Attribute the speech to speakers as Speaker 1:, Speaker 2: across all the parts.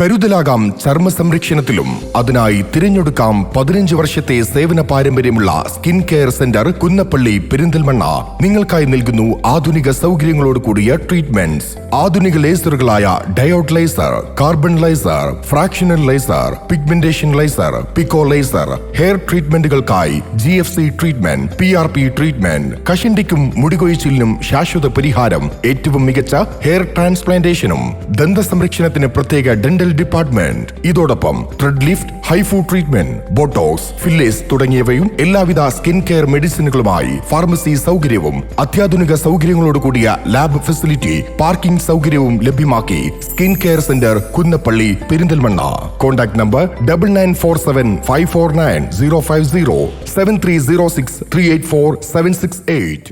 Speaker 1: കരുതലാകാം ചർമ്മ സംരക്ഷണത്തിലും. അതിനായി തിരഞ്ഞെടുക്കാം 15 വർഷത്തെ സേവന പാരമ്പര്യമുള്ള skin care centre Kunnappally Perinthalmanna. നിങ്ങൾക്കായി നൽകുന്നു ആധുനിക സൗകര്യങ്ങളോട് കൂടിയ ട്രീറ്റ്മെന്റ്സ്. ആധുനിക ലേസറുകളായ diode laser, carbon laser, fractional laser, pigmentation laser, pico laser, hair ട്രീറ്റ്മെന്റുകൾക്കായി GFC ട്രീറ്റ്മെന്റ്, PRP ട്രീറ്റ്മെന്റ്, കഷണ്ടിക്കും മുടികൊഴിച്ചിലിനും ശാശ്വത പരിഹാരം, ഏറ്റവും മികച്ച ഹെയർ ട്രാൻസ്പ്ലാന്റേഷനും, ദന്ത സംരക്ഷണത്തിന് പ്രത്യേക ഡെന്റൽ ഡിപ്പാർട്ട്മെന്റ്. ഇതോടൊപ്പം thread lift, HIFU treatment, Botox, fillers തുടങ്ങിയവയും എല്ലാവിധ സ്കിൻ കെയർ മെഡിസിനുകളുമായി ഫാർമസി സൗകര്യവും അത്യാധുനിക സൗകര്യങ്ങളോട് കൂടിയ ലാബ് ഫെസിലിറ്റി, പാർക്കിംഗ് സൗകര്യവും ലഭ്യമാക്കി skin care centre Kunnappally Perinthalmanna. Contact number 9947549050 7306384768.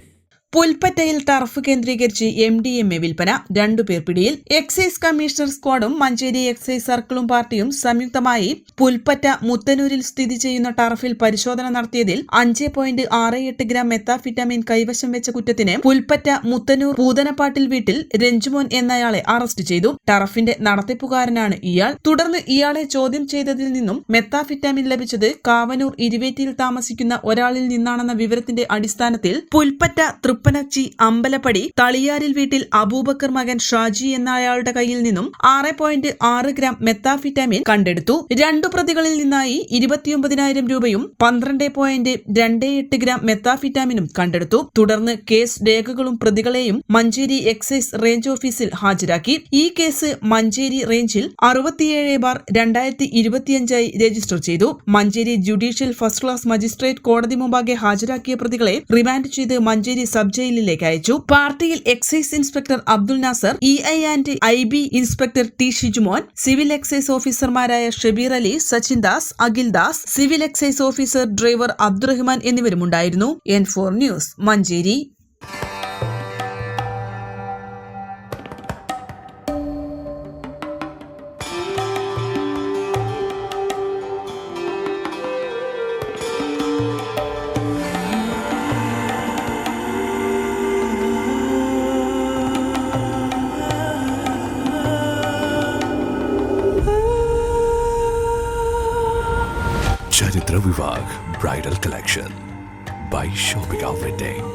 Speaker 2: പുൽപ്പറ്റയിൽ ടർഫ് കേന്ദ്രീകരിച്ച് MDMA വിൽപ്പന, 2 പേർ പിടിയിൽ. എക്സൈസ് കമ്മീഷണർ സ്ക്വാഡും മഞ്ചേരി എക്സൈസ് സർക്കിളും പാർട്ടിയും സംയുക്തമായി പുൽപ്പറ്റ മുത്തന്നൂരിൽ സ്ഥിതി ചെയ്യുന്ന ടർഫിൽ പരിശോധന നടത്തിയതിൽ 5.68 ഗ്രാം മെത്താഫിറ്റാമിൻ കൈവശം വെച്ച കുറ്റത്തിന് പുൽപ്പറ്റ മുത്തന്നൂർ പൂതനപ്പാട്ടിൽ വീട്ടിൽ രഞ്ജുമോൻ എന്നയാളെ അറസ്റ്റ് ചെയ്തു. ടർഫിന്റെ നടത്തിപ്പുകാരനാണ് ഇയാൾ. തുടർന്ന് ഇയാളെ ചോദ്യം ചെയ്തതിൽ നിന്നും മെത്താഫിറ്റാമിൻ ലഭിച്ചത് കാവനൂർ ഇരുവേറ്റിയിൽ താമസിക്കുന്ന ഒരാളിൽ നിന്നാണെന്ന വിവരത്തിന്റെ അടിസ്ഥാനത്തിൽ പുൽപ്പറ്റ തൃപ്പനച്ചി അമ്പലപ്പടി തളിയാരിൽ വീട്ടിൽ അബൂബക്കർ മകൻ ഷാജി എന്നയാളുടെ കയ്യിൽ നിന്നും 6.6 ഗ്രാം മെത്താഫിറ്റാമിൻ കണ്ടെടുത്തു. 2 പ്രതികളിൽ നിന്നായി 29,000 രൂപയും 12.28 ഗ്രാം മെത്താഫിറ്റാമിനും കണ്ടെടുത്തു. തുടർന്ന് കേസ് രേഖകളും പ്രതികളെയും മഞ്ചേരി എക്സൈസ് റേഞ്ച് ഓഫീസിൽ ഹാജരാക്കി. ഈ കേസ് മഞ്ചേരി റേഞ്ചിൽ 67/2025 രജിസ്റ്റർ ചെയ്തു. Manjeri judicial first class magistrate കോടതി മുമ്പാകെ ഹാജരാക്കിയ പ്രതികളെ റിമാൻഡ് ചെയ്ത് മഞ്ചേരി സബ് ജയിലിലേക്ക് അയച്ചു. പാർട്ടിയിൽ excise inspector Abdul Nasar, EI and IB inspector T Shijumon, civil excise ഓഫീസർമാരായ Shabeer Ali, Sachin Das, Akhil Das, civil excise officer driver Abdurahman എന്നിവരുമുണ്ടായിരുന്നു. N4 news, Manjeri.
Speaker 3: Charithra Vivah bridal collection by Shobhika Wedding.